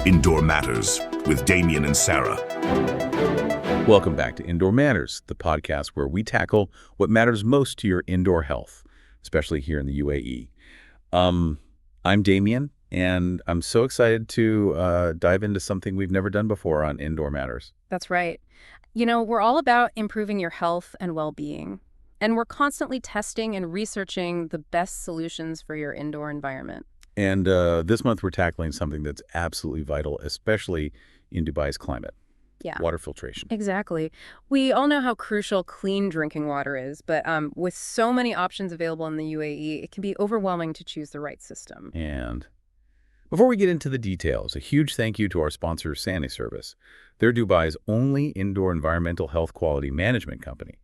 Indoor Matters with Damien and Sarah. Welcome back to Indoor Matters, the podcast where we tackle what matters most to your indoor health, especially here in the UAE. I'm Damien, and I'm so excited to dive into something we've never done before on Indoor Matters. That's right. You know, we're all about improving your health and well-being, and we're constantly testing and researching the best solutions for your indoor environment. And this month we're tackling something that's absolutely vital, especially in Dubai's climate. Yeah. Water filtration. Exactly. We all know how crucial clean drinking water is, but with so many options available in the UAE, it can be overwhelming to choose the right system. And before we get into the details, a huge thank you to our sponsor, Sani Service. They're Dubai's only indoor environmental health quality management company,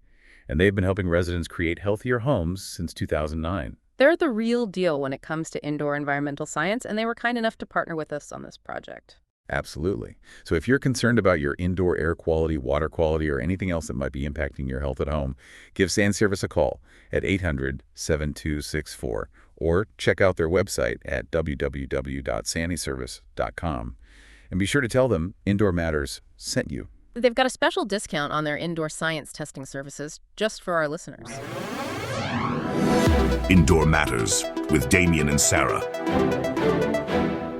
and they've been helping residents create healthier homes since 2009. They're the real deal when it comes to indoor environmental science, and they were kind enough to partner with us on this project. Absolutely. So if you're concerned about your indoor air quality, water quality, or anything else that might be impacting your health at home, give Sani Service a call at 800-7264 or check out their website at www.saniservice.com. And be sure to tell them Indoor Matters sent you. They've got a special discount on their indoor science testing services just for our listeners. Indoor Matters with Damien and Sarah.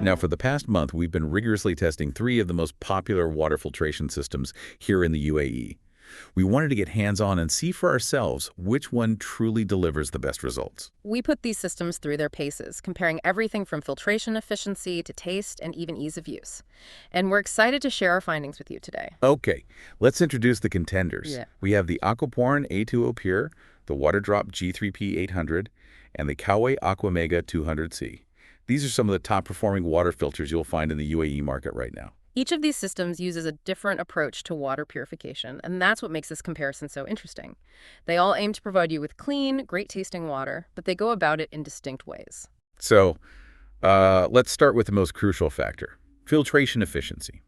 Now, for the past month, we've been rigorously testing 3 of the most popular water filtration systems here in the UAE. We wanted to get hands-on and see for ourselves which one truly delivers the best results. We put these systems through their paces, comparing everything from filtration efficiency to taste and even ease of use. And we're excited to share our findings with you today. Okay, let's introduce the contenders. Yeah. We have the Aquaporin A2O Pure, the Waterdrop G3P800, and the Coway Aquamega 200C. These are some of the top-performing water filters you'll find in the UAE market right now. Each of these systems uses a different approach to water purification, and that's what makes this comparison so interesting. They all aim to provide you with clean, great-tasting water, but they go about it in distinct ways. So, let's start with the most crucial factor, filtration efficiency.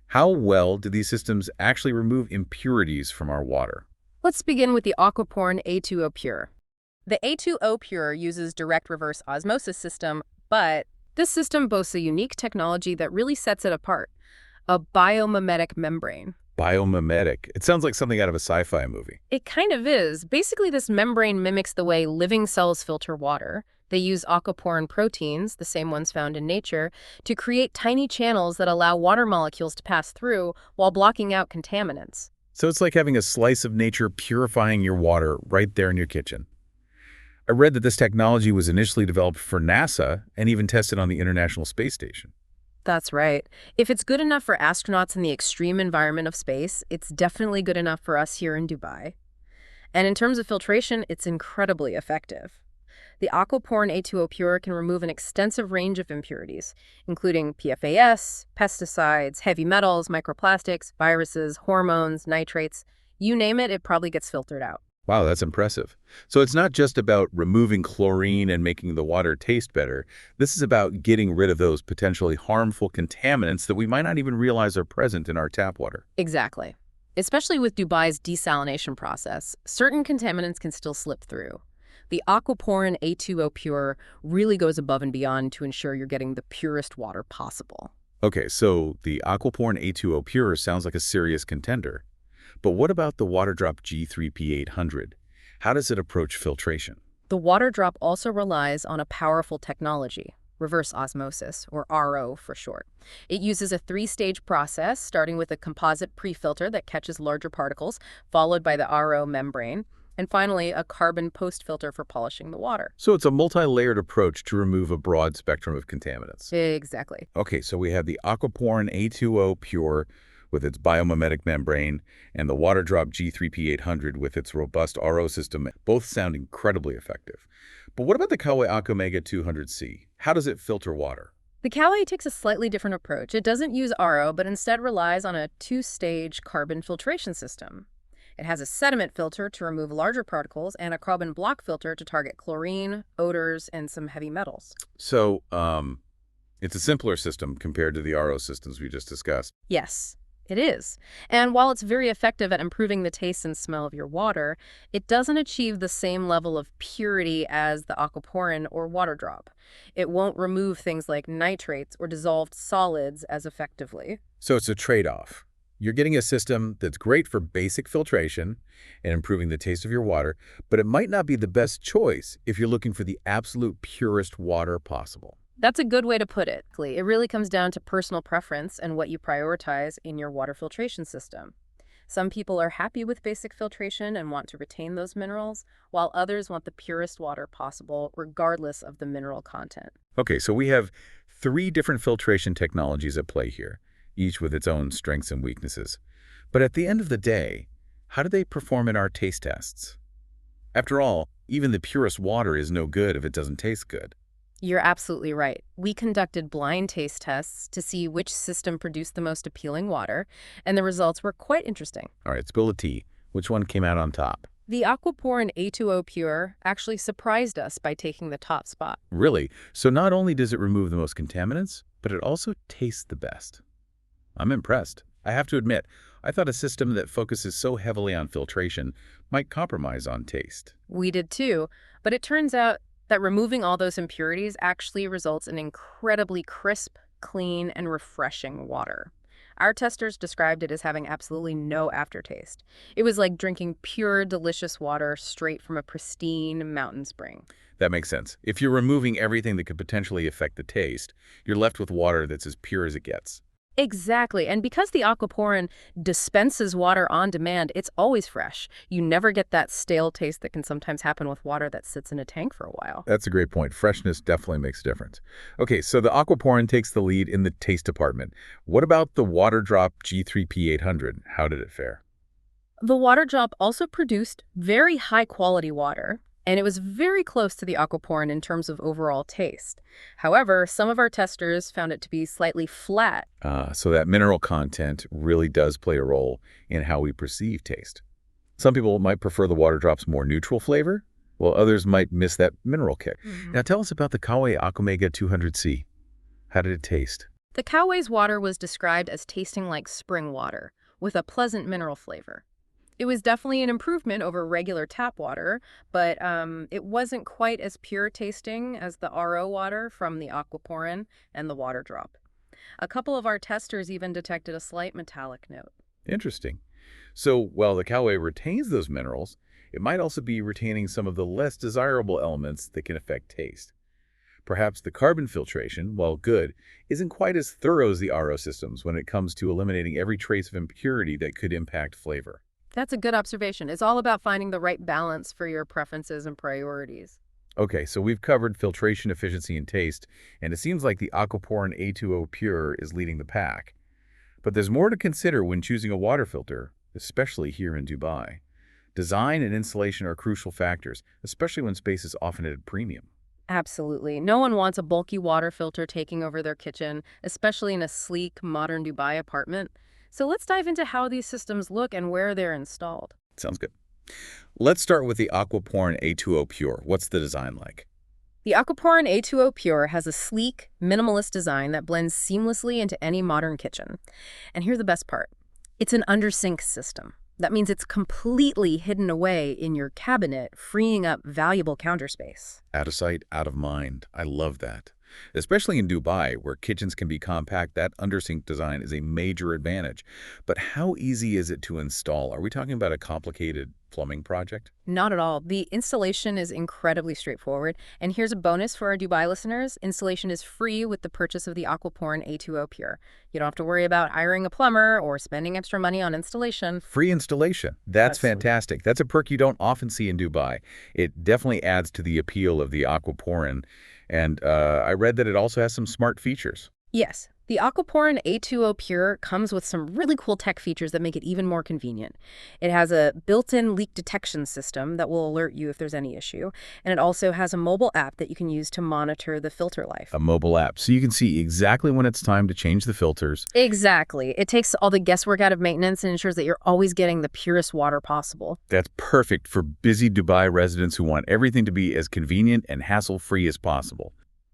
How well do these systems actually remove impurities from our water? Let's begin with the Aquaporin A2O Pure. The A2O Pure uses direct reverse osmosis system, but this system boasts a unique technology that really sets it apart, a biomimetic membrane. Biomimetic. It sounds like something out of a sci-fi movie. It kind of is. Basically, this membrane mimics the way living cells filter water. They use aquaporin proteins, the same ones found in nature, to create tiny channels that allow water molecules to pass through while blocking out contaminants. So it's like having a slice of nature purifying your water right there in your kitchen. I read that this technology was initially developed for NASA and even tested on the International Space Station. That's right. If it's good enough for astronauts in the extreme environment of space, it's definitely good enough for us here in Dubai. And in terms of filtration, it's incredibly effective. The Aquaporin A2O Pure can remove an extensive range of impurities, including PFAS, pesticides, heavy metals, microplastics, viruses, hormones, nitrates. You name it, it probably gets filtered out. Wow, that's impressive. So it's not just about removing chlorine and making the water taste better. This is about getting rid of those potentially harmful contaminants that we might not even realize are present in our tap water. Exactly. Especially with Dubai's desalination process, certain contaminants can still slip through. The Aquaporin A2O Pure really goes above and beyond to ensure you're getting the purest water possible. Okay, so the Aquaporin A2O Pure sounds like a serious contender. But what about the Waterdrop G3P800? How does it approach filtration? The Waterdrop also relies on a powerful technology, reverse osmosis, or RO for short. It uses a 3-stage process, starting with a composite pre-filter that catches larger particles, followed by the RO membrane, and finally a carbon post-filter for polishing the water. So it's a multi-layered approach to remove a broad spectrum of contaminants. Exactly. Okay, so we have the Aquaporin A2O Pure with its biomimetic membrane, and the Waterdrop G3P800 with its robust RO system, both sound incredibly effective. But what about the Coway Aquamega 200C? How does it filter water? The Coway takes a slightly different approach. It doesn't use RO, but instead relies on a 2-stage carbon filtration system. It has a sediment filter to remove larger particles and a carbon block filter to target chlorine, odors, and some heavy metals. So, it's a simpler system compared to the RO systems we just discussed. Yes. It is. And while it's very effective at improving the taste and smell of your water, it doesn't achieve the same level of purity as the Aquaporin or Waterdrop. It won't remove things like nitrates or dissolved solids as effectively. So it's a trade-off. You're getting a system that's great for basic filtration and improving the taste of your water, but it might not be the best choice if you're looking for the absolute purest water possible. That's a good way to put it. It really comes down to personal preference and what you prioritize in your water filtration system. Some people are happy with basic filtration and want to retain those minerals, while others want the purest water possible, regardless of the mineral content. Okay, so we have 3 different filtration technologies at play here, each with its own strengths and weaknesses. But at the end of the day, how do they perform in our taste tests? After all, even the purest water is no good if it doesn't taste good. You're absolutely right. We conducted blind taste tests to see which system produced the most appealing water, and the results were quite interesting. All right, spill the tea. Which one came out on top? The Aquaporin A2O Pure actually surprised us by taking the top spot. Really? So not only does it remove the most contaminants, but it also tastes the best. I'm impressed. I have to admit, I thought a system that focuses so heavily on filtration might compromise on taste. We did too, but it turns out that removing all those impurities actually results in incredibly crisp, clean, and refreshing water. Our testers described it as having absolutely no aftertaste. It was like drinking pure, delicious water straight from a pristine mountain spring. That makes sense. If you're removing everything that could potentially affect the taste, you're left with water that's as pure as it gets. Exactly. And because the Aquaporin dispenses water on demand, it's always fresh. You never get that stale taste that can sometimes happen with water that sits in a tank for a while. That's a great point. Freshness definitely makes a difference. Okay, so the Aquaporin takes the lead in the taste department. What about the Waterdrop G3P800? How did it fare? The Waterdrop also produced very high-quality water, and it was very close to the Aquaporin in terms of overall taste. However, some of our testers found it to be slightly flat. So that mineral content really does play a role in how we perceive taste. Some people might prefer the Waterdrop's more neutral flavor, while others might miss that mineral kick. Now tell us about the Coway Aquamega 200C. How did it taste? The Coway's water was described as tasting like spring water, with a pleasant mineral flavor. It was definitely an improvement over regular tap water, but it wasn't quite as pure tasting as the RO water from the Aquaporin and the Waterdrop. A couple of our testers even detected a slight metallic note. Interesting. So while the Coway retains those minerals, it might also be retaining some of the less desirable elements that can affect taste. Perhaps the carbon filtration, while good, isn't quite as thorough as the RO systems when it comes to eliminating every trace of impurity that could impact flavor. That's a good observation. It's all about finding the right balance for your preferences and priorities. Okay, so we've covered filtration efficiency and taste, and it seems like the Aquaporin A2O Pure is leading the pack. But there's more to consider when choosing a water filter, especially here in Dubai. Design and installation are crucial factors, especially when space is often at a premium. Absolutely. No one wants a bulky water filter taking over their kitchen, especially in a sleek, modern Dubai apartment. So let's dive into how these systems look and where they're installed. Sounds good. Let's start with the Aquaporin A2O Pure. What's the design like? The Aquaporin A2O Pure has a sleek, minimalist design that blends seamlessly into any modern kitchen. And here's the best part. It's an under-sink system. That means it's completely hidden away in your cabinet, freeing up valuable counter space. Out of sight, out of mind. I love that. Especially in Dubai, where kitchens can be compact, that undersink design is a major advantage. But how easy is it to install? Are we talking about a complicated plumbing project? Not at all. The installation is incredibly straightforward. And here's a bonus for our Dubai listeners. Installation is free with the purchase of the Aquaporin A2O Pure. You don't have to worry about hiring a plumber or spending extra money on installation. Free installation. That's fantastic. That's a perk you don't often see in Dubai. It definitely adds to the appeal of the Aquaporin. And I read that it also has some smart features. Yes. The Aquaporin A2O Pure comes with some really cool tech features that make it even more convenient. It has a built-in leak detection system that will alert you if there's any issue, and it also has a mobile app that you can use to monitor the filter life. A mobile app, so you can see exactly when it's time to change the filters. Exactly. It takes all the guesswork out of maintenance and ensures that you're always getting the purest water possible. That's perfect for busy Dubai residents who want everything to be as convenient and hassle-free as possible.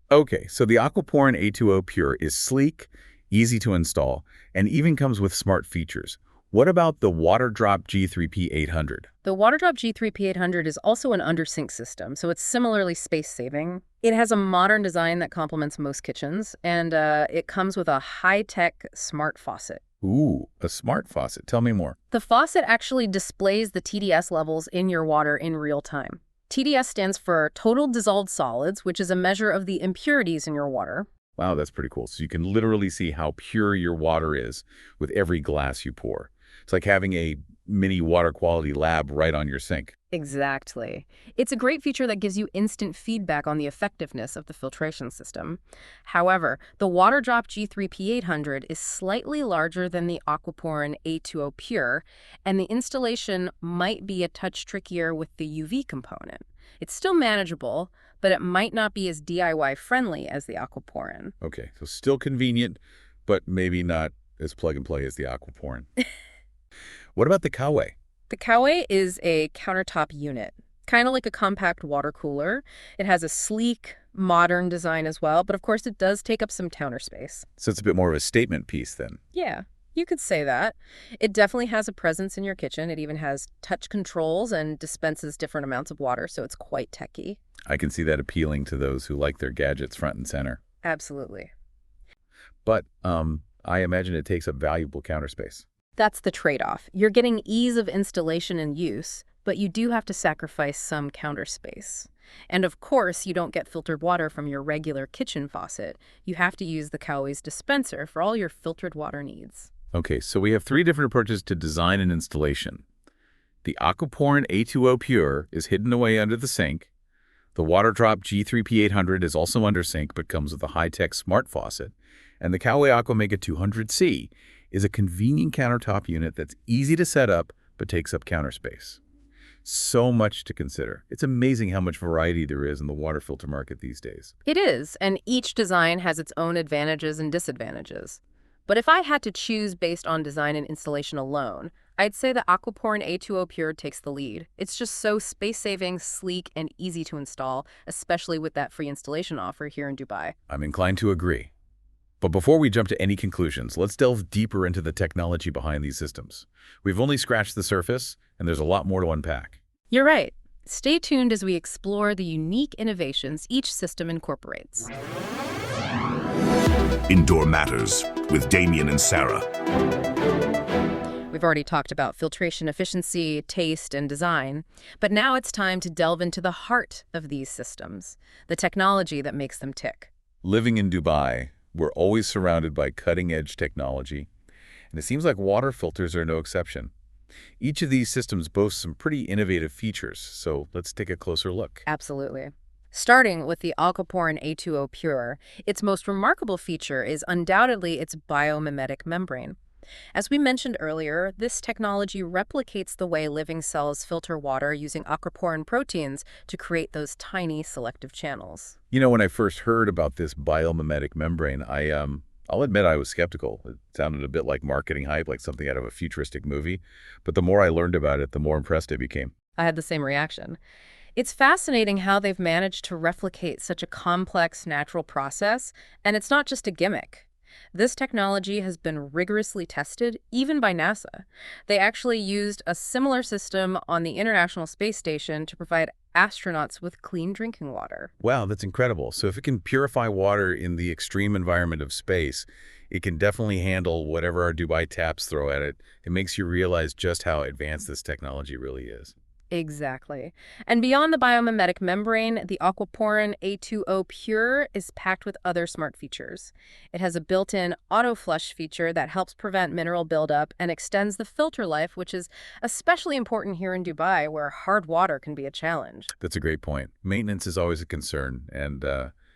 Okay, so the Aquaporin A2O Pure is sleek, easy to install, and even comes with smart features. What about the Waterdrop G3P800? The Waterdrop G3P800 is also an under-sink system, so it's similarly space-saving. It has a modern design that complements most kitchens, and it comes with a high-tech smart faucet. Ooh, a smart faucet. Tell me more. The faucet actually displays the TDS levels in your water in real time. TDS stands for Total Dissolved Solids, which is a measure of the impurities in your water. Wow, that's pretty cool. So you can literally see how pure your water is with every glass you pour. It's like having a mini water quality lab right on your sink. Exactly. It's a great feature that gives you instant feedback on the effectiveness of the filtration system. However, the Waterdrop G3P800 is slightly larger than the Aquaporin A2O Pure, and the installation might be a touch trickier with the UV component. It's still manageable, but it might not be as DIY friendly as the Aquaporin. Okay, so still convenient, but maybe not as plug and play as the Aquaporin. What about the Coway? The Coway is a countertop unit, kind of like a compact water cooler. It has a sleek, modern design as well, but of course it does take up some counter space. So it's a bit more of a statement piece then. Yeah, you could say that. It definitely has a presence in your kitchen. It even has touch controls and dispenses different amounts of water, so it's quite techy. I can see that appealing to those who like their gadgets front and center. Absolutely. But I imagine it takes up valuable counter space. That's the trade-off. You're getting ease of installation and use, but you do have to sacrifice some counter space. And of course, you don't get filtered water from your regular kitchen faucet. You have to use the Coway's dispenser for all your filtered water needs. Okay, so we have 3 different approaches to design and installation. The Aquaporin A2O Pure is hidden away under the sink. The Waterdrop G3P800 is also under sink but comes with a high-tech smart faucet. And the Coway Aquamega 200C is a convenient countertop unit that's easy to set up but takes up counter space. So much to consider. It's amazing how much variety there is in the water filter market these days. It is, and each design has its own advantages and disadvantages. But if I had to choose based on design and installation alone, I'd say the Aquaporin A2O Pure takes the lead. It's just so space-saving, sleek, and easy to install, especially with that free installation offer here in Dubai. I'm inclined to agree. But before we jump to any conclusions, let's delve deeper into the technology behind these systems. We've only scratched the surface, and there's a lot more to unpack. You're right. Stay tuned as we explore the unique innovations each system incorporates. Indoor Matters with Damien and Sarah. We've already talked about filtration efficiency, taste, and design, but now it's time to delve into the heart of these systems, the technology that makes them tick. Living in Dubai, we're always surrounded by cutting-edge technology, and it seems like water filters are no exception. Each of these systems boasts some pretty innovative features, so let's take a closer look. Absolutely. Starting with the Aquaporin A2O Pure, its most remarkable feature is undoubtedly its biomimetic membrane. As we mentioned earlier, this technology replicates the way living cells filter water using aquaporin proteins to create those tiny selective channels. You know, when I first heard about this biomimetic membrane, I'll admit I was skeptical. It sounded a bit like marketing hype, like something out of a futuristic movie. But the more I learned about it, the more impressed I became. I had the same reaction. It's fascinating how they've managed to replicate such a complex natural process, and it's not just a gimmick. This technology has been rigorously tested, even by NASA. They actually used a similar system on the International Space Station to provide astronauts with clean drinking water. Wow, that's incredible. So if it can purify water in the extreme environment of space, it can definitely handle whatever our Dubai taps throw at it. It makes you realize just how advanced this technology really is. Exactly. And beyond the biomimetic membrane, the Aquaporin A2O Pure is packed with other smart features. It has a built-in auto-flush feature that helps prevent mineral buildup and extends the filter life, which is especially important here in Dubai, where hard water can be a challenge. That's a great point. Maintenance is always a concern, and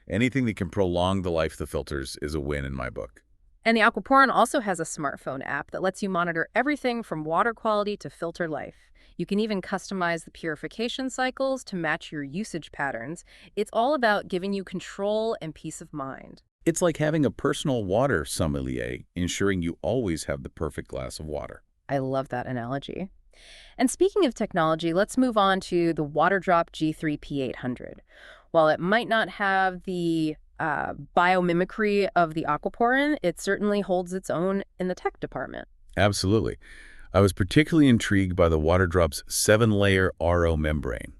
anything that can prolong the life of the filters is a win in my book. And the Aquaporin also has a smartphone app that lets you monitor everything from water quality to filter life. You can even customize the purification cycles to match your usage patterns. It's all about giving you control and peace of mind. It's like having a personal water sommelier, ensuring you always have the perfect glass of water. I love that analogy. And speaking of technology, let's move on to the Waterdrop G3P800. While it might not have the biomimicry of the Aquaporin, it certainly holds its own in the tech department. Absolutely. I was particularly intrigued by the Waterdrop's 7-layer RO membrane.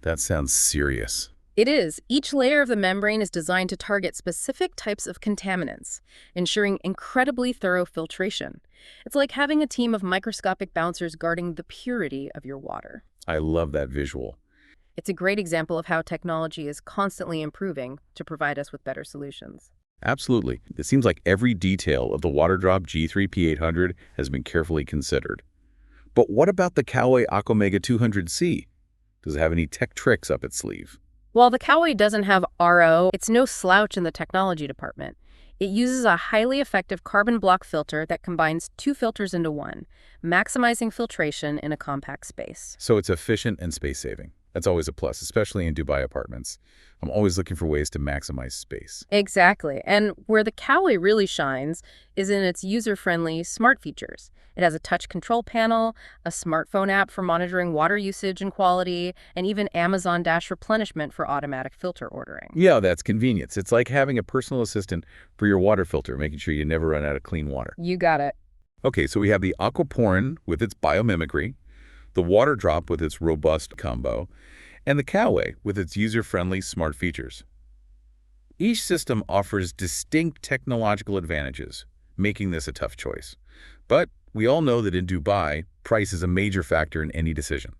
That sounds serious. It is. Each layer of the membrane is designed to target specific types of contaminants, ensuring incredibly thorough filtration. It's like having a team of microscopic bouncers guarding the purity of your water. I love that visual. It's a great example of how technology is constantly improving to provide us with better solutions. Absolutely. It seems like every detail of the Waterdrop G3P800 has been carefully considered. But what about the Coway Aquamega 200C? Does it have any tech tricks up its sleeve? While the Coway doesn't have RO, it's no slouch in the technology department. It uses a highly effective carbon block filter that combines 2 filters into one, maximizing filtration in a compact space. So it's efficient and space-saving. That's always a plus, especially in Dubai apartments. I'm always looking for ways to maximize space. Exactly. And where the Coway really shines is in its user-friendly smart features. It has a touch control panel, a smartphone app for monitoring water usage and quality, and even Amazon Dash replenishment for automatic filter ordering. Yeah, that's convenience. It's like having a personal assistant for your water filter, making sure you never run out of clean water. You got it. Okay, so we have the Aquaporin with its biomimicry, the Waterdrop with its robust combo, and the Coway with its user-friendly smart features. Each system offers distinct technological advantages, making this a tough choice. But we all know that in Dubai, price is a major factor in any decision.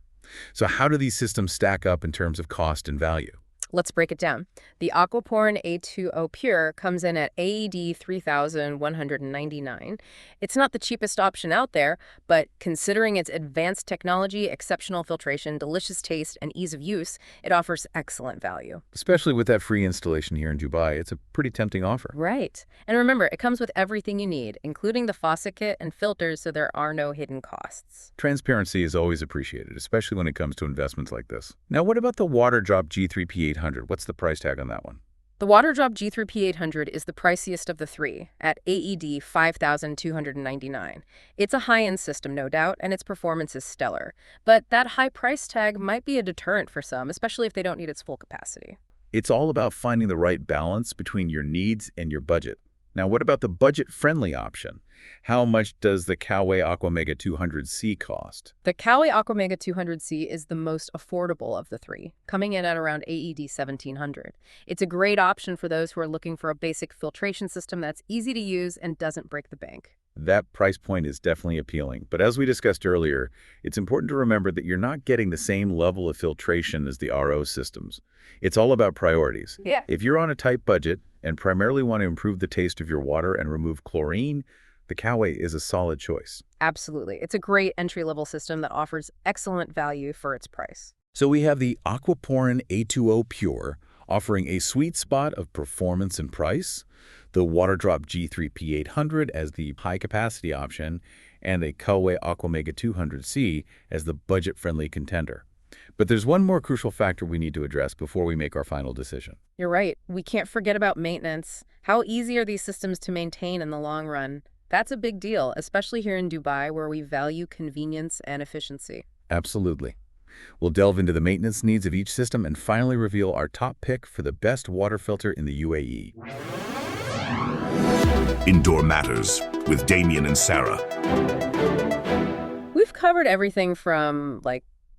So how do these systems stack up in terms of cost and value? Let's break it down. The Aquaporin A2O Pure comes in at AED 3,199. It's not the cheapest option out there, but considering its advanced technology, exceptional filtration, delicious taste, and ease of use, it offers excellent value. Especially with that free installation here in Dubai, it's a pretty tempting offer. Right. And remember, it comes with everything you need, including the faucet kit and filters, so there are no hidden costs. Transparency is always appreciated, especially when it comes to investments like this. Now, what about the Waterdrop G3P800? What's the price tag on that one? The Waterdrop G3P800 is the priciest of the three, at AED 5,299. It's a high-end system, no doubt, and its performance is stellar. But that high price tag might be a deterrent for some, especially if they don't need its full capacity. It's all about finding the right balance between your needs and your budget. Now, what about the budget-friendly option? How much does the Coway Aquamega 200C cost? The Coway Aquamega 200C is the most affordable of the three, coming in at around AED 1,700. It's a great option for those who are looking for a basic filtration system that's easy to use and doesn't break the bank. That price point is definitely appealing, but as we discussed earlier, it's important to remember that you're not getting the same level of filtration as the RO systems. It's all about priorities. Yeah. If you're on a tight budget and primarily want to improve the taste of your water and remove chlorine, the Coway is a solid choice. Absolutely. It's a great entry-level system that offers excellent value for its price. So we have the Aquaporin A2O Pure, offering a sweet spot of performance and price, the Waterdrop G3P800 as the high-capacity option, and the Coway Aquamega 200C as the budget-friendly contender. But there's one more crucial factor we need to address before we make our final decision. You're right. We can't forget about maintenance. How easy are these systems to maintain in the long run? That's a big deal, especially here in Dubai, where we value convenience and efficiency. Absolutely. We'll delve into the maintenance needs of each system and finally reveal our top pick for the best water filter in the UAE. Indoor Matters with Damien and Sarah. We've covered everything from,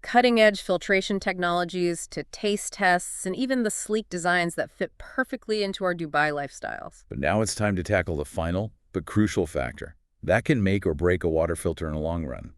cutting-edge filtration technologies to taste tests and even the sleek designs that fit perfectly into our Dubai lifestyles. But now it's time to tackle the final but crucial factor that can make or break a water filter in the long run: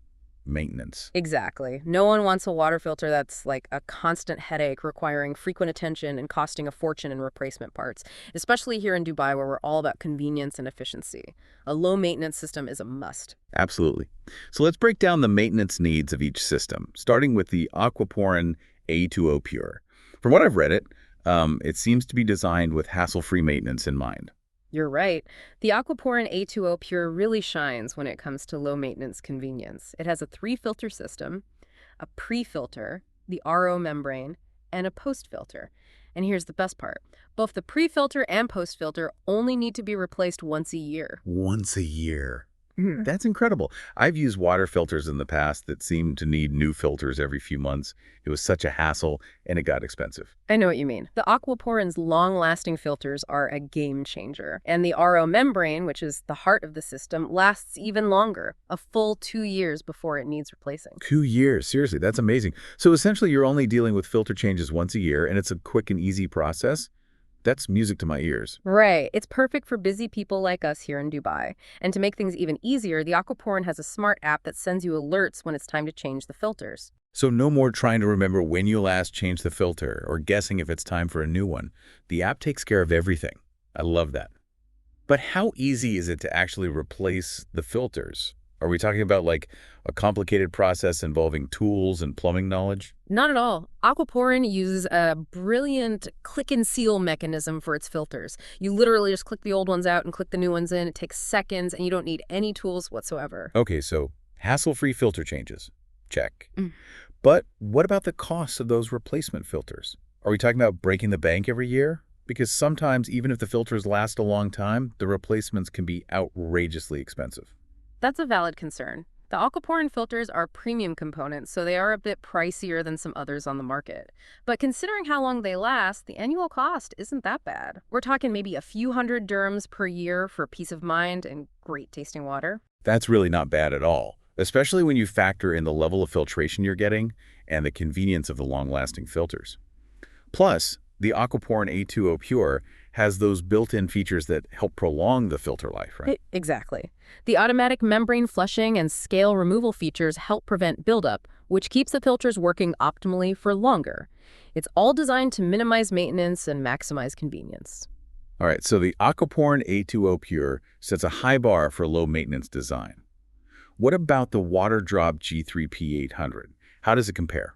maintenance. Exactly. No one wants a water filter that's like a constant headache requiring frequent attention and costing a fortune in replacement parts, especially here in Dubai where we're all about convenience and efficiency. A low-maintenance system is a must. Absolutely. So let's break down the maintenance needs of each system, starting with the Aquaporin A2O Pure. From what I've read it seems to be designed with hassle-free maintenance in mind. You're right. The Aquaporin A2O Pure really shines when it comes to low-maintenance convenience. It has a 3-filter system, a pre-filter, the RO membrane, and a post-filter. And here's the best part. Both the pre-filter and post-filter only need to be replaced once a year. Once a year. Mhm. That's incredible. I've used water filters in the past that seemed to need new filters every few months. It was such a hassle, and it got expensive. I know what you mean. The Aquaporin's long-lasting filters are a game changer. And the RO membrane, which is the heart of the system, lasts even longer, a full 2 years before it needs replacing. 2 years, seriously, that's amazing. So essentially, you're only dealing with filter changes once a year, and it's a quick and easy process. That's music to my ears. Right. It's perfect for busy people like us here in Dubai. And to make things even easier, the Aquaporin has a smart app that sends you alerts when it's time to change the filters. So no more trying to remember when you last changed the filter or guessing if it's time for a new one. The app takes care of everything. I love that. But how easy is it to actually replace the filters? Are we talking about like a complicated process involving tools and plumbing knowledge? Not at all. Aquaporin uses a brilliant click and seal mechanism for its filters. You literally just click the old ones out and click the new ones in. It takes seconds and you don't need any tools whatsoever. Okay, so hassle-free filter changes. Check. Mm. But what about the cost of those replacement filters? Are we talking about breaking the bank every year? Because sometimes, even if the filters last a long time, the replacements can be outrageously expensive. That's a valid concern. The Aquaporin filters are premium components, so they are a bit pricier than some others on the market. But considering how long they last, the annual cost isn't that bad. We're talking maybe a few hundred dirhams per year for peace of mind and great tasting water. That's really not bad at all, especially when you factor in the level of filtration you're getting and the convenience of the long-lasting filters. Plus, the Aquaporin A2O Pure has those built-in features that help prolong the filter life, right? Exactly. The automatic membrane flushing and scale removal features help prevent buildup, which keeps the filters working optimally for longer. It's all designed to minimize maintenance and maximize convenience. All right, so the Aquaporin A2O Pure sets a high bar for low-maintenance design. What about the Waterdrop G3P800? How does it compare?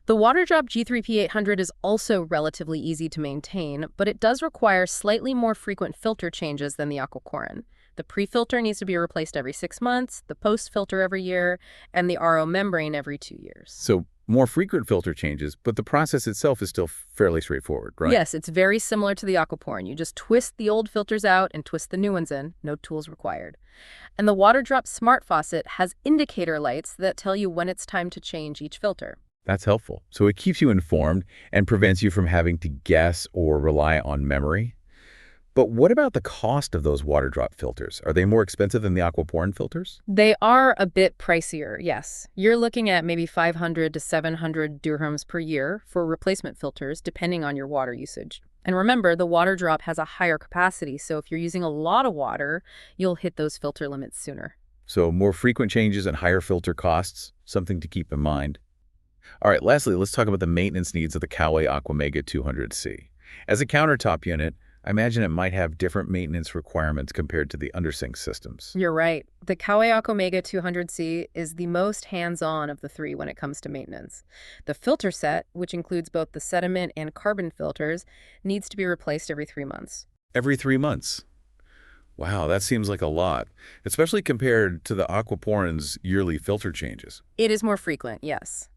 The Waterdrop G3P800 is also relatively easy to maintain, but it does require slightly more frequent filter changes than the Aquaporin. The pre-filter needs to be replaced every 6 months, the post-filter every year, and the RO membrane every 2 years. So more frequent filter changes, but the process itself is still fairly straightforward, right? Yes, it's very similar to the Aquaporin. You just twist the old filters out and twist the new ones in, no tools required. And the Waterdrop Smart Faucet has indicator lights that tell you when it's time to change each filter. That's helpful. So it keeps you informed and prevents you from having to guess or rely on memory. But what about the cost of those Waterdrop filters? Are they more expensive than the Aquaporin filters? They are a bit pricier, yes. You're looking at maybe 500 to 700 dirhams per year for replacement filters, depending on your water usage. And remember, the Waterdrop has a higher capacity, so if you're using a lot of water, you'll hit those filter limits sooner. So more frequent changes and higher filter costs, something to keep in mind. All right, lastly, let's talk about the maintenance needs of the Coway Aquamega 200C. As a countertop unit, I imagine it might have different maintenance requirements compared to the undersink systems. You're right. The Coway Aquamega 200C is the most hands-on of the three when it comes to maintenance. The filter set, which includes both the sediment and carbon filters, needs to be replaced every 3 months. Every 3 months. Wow, that seems like a lot, especially compared to the Aquaporin's yearly filter changes. It is more frequent, yes.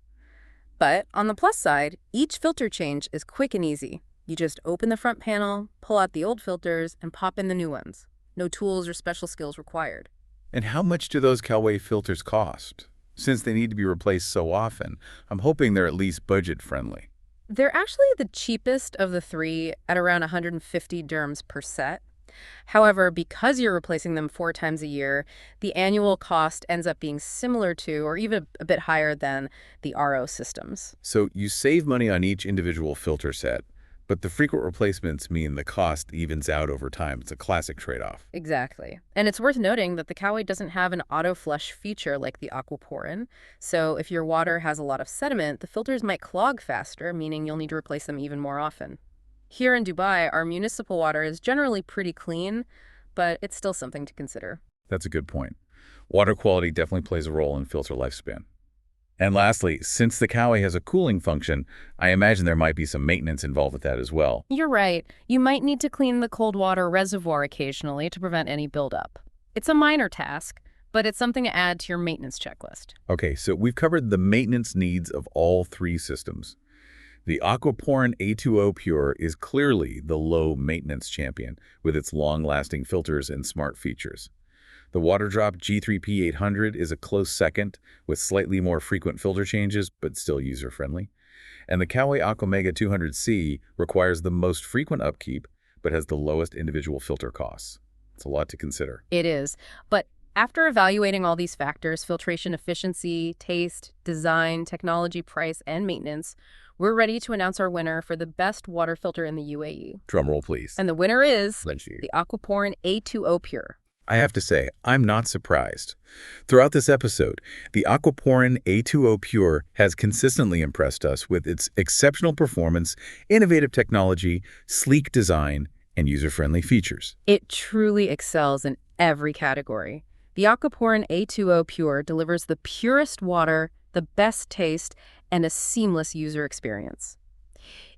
But on the plus side, each filter change is quick and easy. You just open the front panel, pull out the old filters, and pop in the new ones. No tools or special skills required. And how much do those Coway filters cost? Since they need to be replaced so often, I'm hoping they're at least budget-friendly. They're actually the cheapest of the three at around 150 dirhams per set. However, because you're replacing them 4 times a year, the annual cost ends up being similar to, or even a bit higher than, the RO systems. So you save money on each individual filter set, but the frequent replacements mean the cost evens out over time. It's a classic trade-off. Exactly. And it's worth noting that the Coway doesn't have an auto-flush feature like the Aquaporin. So if your water has a lot of sediment, the filters might clog faster, meaning you'll need to replace them even more often. Here in Dubai, our municipal water is generally pretty clean, but it's still something to consider. That's a good point. Water quality definitely plays a role in filter lifespan. And lastly, since the Coway has a cooling function, I imagine there might be some maintenance involved with that as well. You're right. You might need to clean the cold water reservoir occasionally to prevent any buildup. It's a minor task, but it's something to add to your maintenance checklist. Okay, so we've covered the maintenance needs of all 3 systems. The Aquaporin A2O Pure is clearly the low-maintenance champion with its long-lasting filters and smart features. The Waterdrop G3P800 is a close second, with slightly more frequent filter changes, but still user-friendly. And the Coway Aquamega 200C requires the most frequent upkeep, but has the lowest individual filter costs. It's a lot to consider. It is. But after evaluating all these factors, filtration efficiency, taste, design, technology, price, and maintenance, we're ready to announce our winner for the best water filter in the UAE. Drumroll, please. And the winner is Lynch you. the Aquaporin A2O Pure. I have to say, I'm not surprised. Throughout this episode, the Aquaporin A2O Pure has consistently impressed us with its exceptional performance, innovative technology, sleek design, and user-friendly features. It truly excels in every category. The Aquaporin A2O Pure delivers the purest water, the best taste, and a seamless user experience.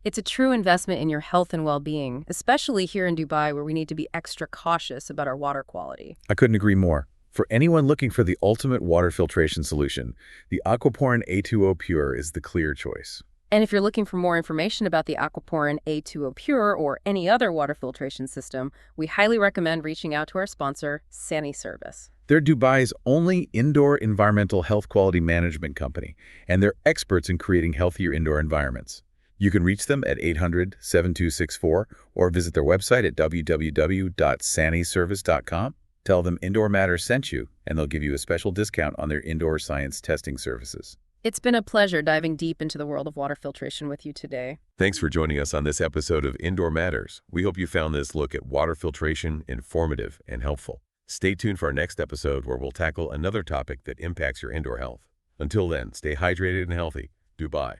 It's a true investment in your health and well-being, especially here in Dubai, where we need to be extra cautious about our water quality. I couldn't agree more. For anyone looking for the ultimate water filtration solution, the Aquaporin A2O Pure is the clear choice. And if you're looking for more information about the Aquaporin A2O Pure or any other water filtration system, we highly recommend reaching out to our sponsor, Sani Service. They're Dubai's only indoor environmental health quality management company, and they're experts in creating healthier indoor environments. You can reach them at 800-7264 or visit their website at www.saniservice.com. Tell them Indoor Matters sent you, and they'll give you a special discount on their indoor science testing services. It's been a pleasure diving deep into the world of water filtration with you today. Thanks for joining us on this episode of Indoor Matters. We hope you found this look at water filtration informative and helpful. Stay tuned for our next episode where we'll tackle another topic that impacts your indoor health. Until then, stay hydrated and healthy. Dubai.